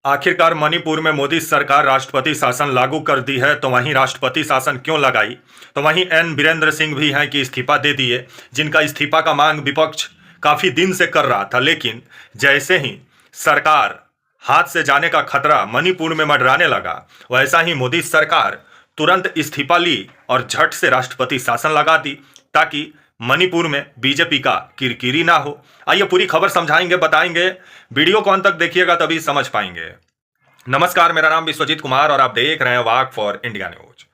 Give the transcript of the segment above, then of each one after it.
आखिरकार मणिपुर में मोदी सरकार राष्ट्रपति शासन लागू कर दी है, तो वहीं राष्ट्रपति शासन क्यों लगाई? तो वहीं एन बीरेंद्र सिंह भी हैं कि इस्तीफा दे दिए, जिनका इस्तीफा का मांग विपक्ष काफी दिन से कर रहा था। लेकिन जैसे ही सरकार हाथ से जाने का खतरा मणिपुर में मंडराने लगा, वैसा ही मोदी सरकार तुरंत इस्तीफा ली और झट से राष्ट्रपति शासन लगा दी, ताकि मणिपुर में बीजेपी का किरकिरी ना हो। आइए पूरी खबर समझाएंगे, बताएंगे। वीडियो को अंत तक देखिएगा, तभी समझ पाएंगे। नमस्कार, मेरा नाम विश्वजीत कुमार और आप देख रहे हैं वाक फॉर इंडिया न्यूज।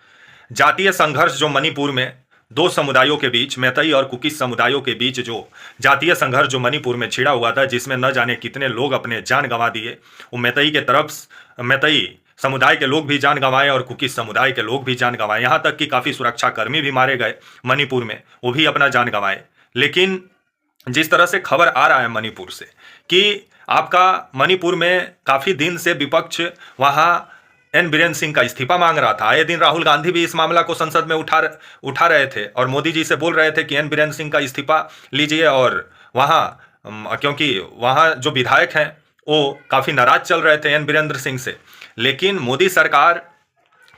जातीय संघर्ष जो मणिपुर में दो समुदायों के बीच, मैतई और कुकी समुदायों के बीच जो जातीय संघर्ष जो मणिपुर में छिड़ा हुआ था, जिसमें न जाने कितने लोग अपने जान गंवा दिए। वो मैतई के तरफ मैतई समुदाय के लोग भी जान गंवाए और कुकी समुदाय के लोग भी जान गंवाए। यहाँ तक कि काफ़ी सुरक्षा कर्मी भी मारे गए मणिपुर में, वो भी अपना जान गंवाए। लेकिन जिस तरह से खबर आ रहा है मणिपुर से कि आपका मणिपुर में काफ़ी दिन से विपक्ष वहाँ एन बीरेंद्र सिंह का इस्तीफा मांग रहा था। आए दिन राहुल गांधी भी इस मामला को संसद में उठा रहे थे और मोदी जी से बोल रहे थे कि एन बीरेंद्र सिंह का इस्तीफा लीजिए। और वहाँ क्योंकि वहाँ जो विधायक हैं वो काफ़ी नाराज चल रहे थे एन बीरेंद्र सिंह से। लेकिन मोदी सरकार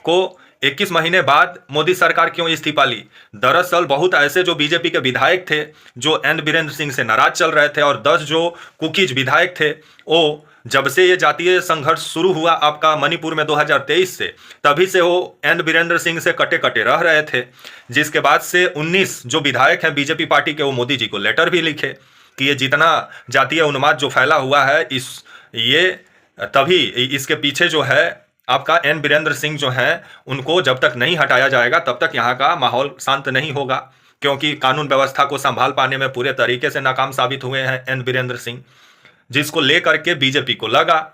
को 21 महीने बाद मोदी सरकार क्यों इस्तीफा ली? दरअसल बहुत ऐसे जो बीजेपी के विधायक थे जो एन बीरेंद्र सिंह से नाराज चल रहे थे, और 10 जो कुकीज विधायक थे, वो जब से ये जातीय संघर्ष शुरू हुआ आपका मणिपुर में 2023 से, तभी से वो एन बीरेंद्र सिंह से कटे कटे रह रहे थे। जिसके बाद से 19 जो विधायक हैं बीजेपी पार्टी के, वो मोदी जी को लेटर भी लिखे कि ये जितना जातीय उन्माद जो फैला हुआ है, तभी इसके पीछे जो है आपका एन बीरेंद्र सिंह जो हैं, उनको जब तक नहीं हटाया जाएगा तब तक यहाँ का माहौल शांत नहीं होगा। क्योंकि कानून व्यवस्था को संभाल पाने में पूरे तरीके से नाकाम साबित हुए हैं एन बीरेंद्र सिंह, जिसको लेकर के बीजेपी को लगा।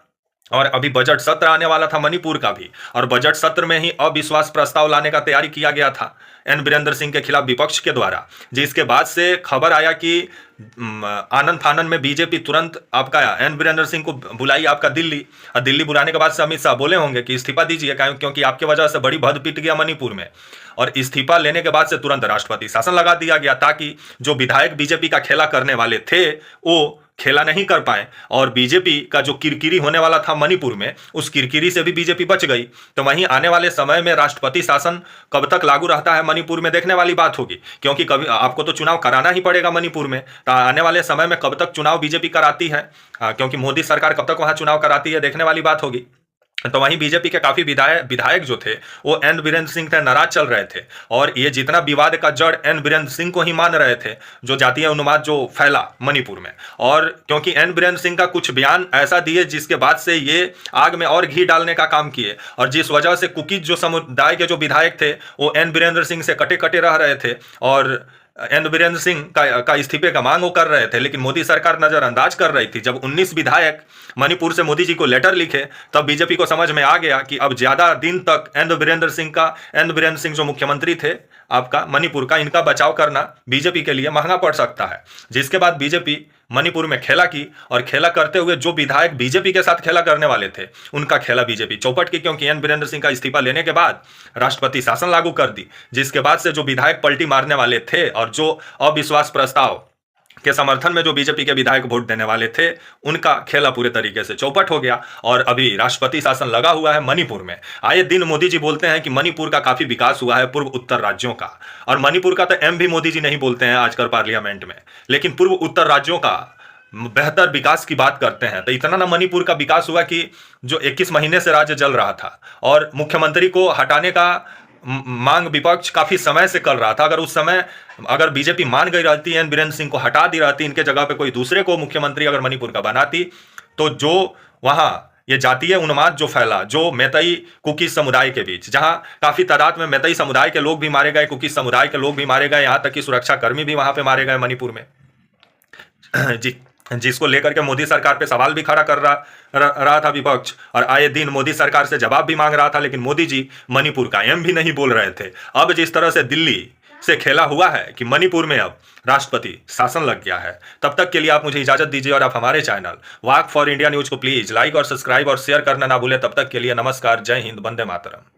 और अभी बजट सत्र आने वाला था मणिपुर का भी, और बजट सत्र में ही अविश्वास प्रस्ताव लाने का तैयारी किया गया था एन बीरेंद्र सिंह के खिलाफ विपक्ष के द्वारा। जिसके बाद से खबर आया कि आनंद फानन में बीजेपी तुरंत आपका एन बीरेंद्र सिंह को बुलाई आपका दिल्ली, और दिल्ली बुलाने के बाद से अमित शाह बोले होंगे कि इस्तीफा दीजिए, क्योंकि आपकी वजह से बड़ी भद पिट गया मणिपुर में। और इस्तीफा लेने के बाद से तुरंत राष्ट्रपति शासन लगा दिया गया, ताकि जो विधायक बीजेपी का खेला करने वाले थे वो खेला नहीं कर पाए, और बीजेपी का जो किरकिरी होने वाला था मणिपुर में, उस किरकिरी से भी बीजेपी बच गई। तो वहीं आने वाले समय में राष्ट्रपति शासन कब तक लागू रहता है मणिपुर में, देखने वाली बात होगी। क्योंकि कभी आपको तो चुनाव कराना ही पड़ेगा मणिपुर में, तो आने वाले समय में कब तक चुनाव बीजेपी कराती है, क्योंकि मोदी सरकार कब तक वहां चुनाव कराती है, देखने वाली बात होगी। तो वहीं बीजेपी के काफी विधायक जो थे वो एन बीरेंद्र सिंह से नाराज चल रहे थे, और ये जितना विवाद का जड़ एन बीरेंद्र सिंह को ही मान रहे थे, जो जातीय उन्माद जो फैला मणिपुर में। और क्योंकि एन बीरेंद्र सिंह का कुछ बयान ऐसा दिए जिसके बाद से ये आग में और घी डालने का काम किए, और जिस वजह से कुकीज जो समुदाय के जो विधायक थे वो एन बीरेंद्र सिंह से कटे कटे रह रहे थे, और एन बीरेंद्र सिंह का इस्तीफे का मांग वो कर रहे थे। लेकिन मोदी सरकार नजरअंदाज कर रही थी। जब 19 विधायक मणिपुर से मोदी जी को लेटर लिखे, तब बीजेपी को समझ में आ गया कि अब ज्यादा दिन तक एन बीरेंद्र सिंह जो मुख्यमंत्री थे आपका मणिपुर का, इनका बचाव करना बीजेपी के लिए महंगा पड़ सकता है। जिसके बाद बीजेपी मणिपुर में खेला की, और खेला करते हुए जो विधायक बीजेपी के साथ खेला करने वाले थे उनका खेला बीजेपी चौपट की, क्योंकि एन बीरेंद्र सिंह का इस्तीफा लेने के बाद राष्ट्रपति शासन लागू कर दी। जिसके बाद से जो विधायक पलटी मारने वाले थे और जो अविश्वास प्रस्ताव के समर्थन में जो बीजेपी के विधायक वोट देने वाले थे, उनका खेला पूरे तरीके से चौपट हो गया, और अभी राष्ट्रपति शासन लगा हुआ है मणिपुर में। आए दिन मोदी जी बोलते हैं कि मणिपुर का काफी विकास हुआ है पूर्व उत्तर राज्यों का, और मणिपुर का तो एम भी मोदी जी नहीं बोलते हैं आजकल पार्लियामेंट में, लेकिन पूर्व उत्तर राज्यों का बेहतर विकास की बात करते हैं। तो इतना ना मणिपुर का विकास हुआ कि जो 21 महीने से राज्य जल रहा था, और मुख्यमंत्री को हटाने का मांग विपक्ष काफी समय से कर रहा था। अगर उस समय अगर बीजेपी मान गई रहती, एन बीरेंद्र सिंह को हटा दी रहती, इनके जगह पे कोई दूसरे को मुख्यमंत्री अगर मणिपुर का बनाती, तो जो वहां ये जातीय उन्माद जो फैला, जो मैतई कुकी समुदाय के बीच, जहां काफी तादाद में मैतई समुदाय के लोग भी मारे गए, कुकी समुदाय के लोग भी मारे गए, यहां तक कि सुरक्षा कर्मी भी वहां पे मारे गए मणिपुर में, जिसको लेकर के मोदी सरकार पे सवाल भी खड़ा कर रहा था विपक्ष, और आए दिन मोदी सरकार से जवाब भी मांग रहा था। लेकिन मोदी जी मणिपुर का एम भी नहीं बोल रहे थे। अब जिस तरह से दिल्ली से खेला हुआ है कि मणिपुर में अब राष्ट्रपति शासन लग गया है, तब तक के लिए आप मुझे इजाजत दीजिए, और आप हमारे channel walk for India news को प्लीज लाइक और सब्सक्राइब और शेयर करना ना भूलें। तब तक के लिए नमस्कार, जय हिंद, वंदे मातरम।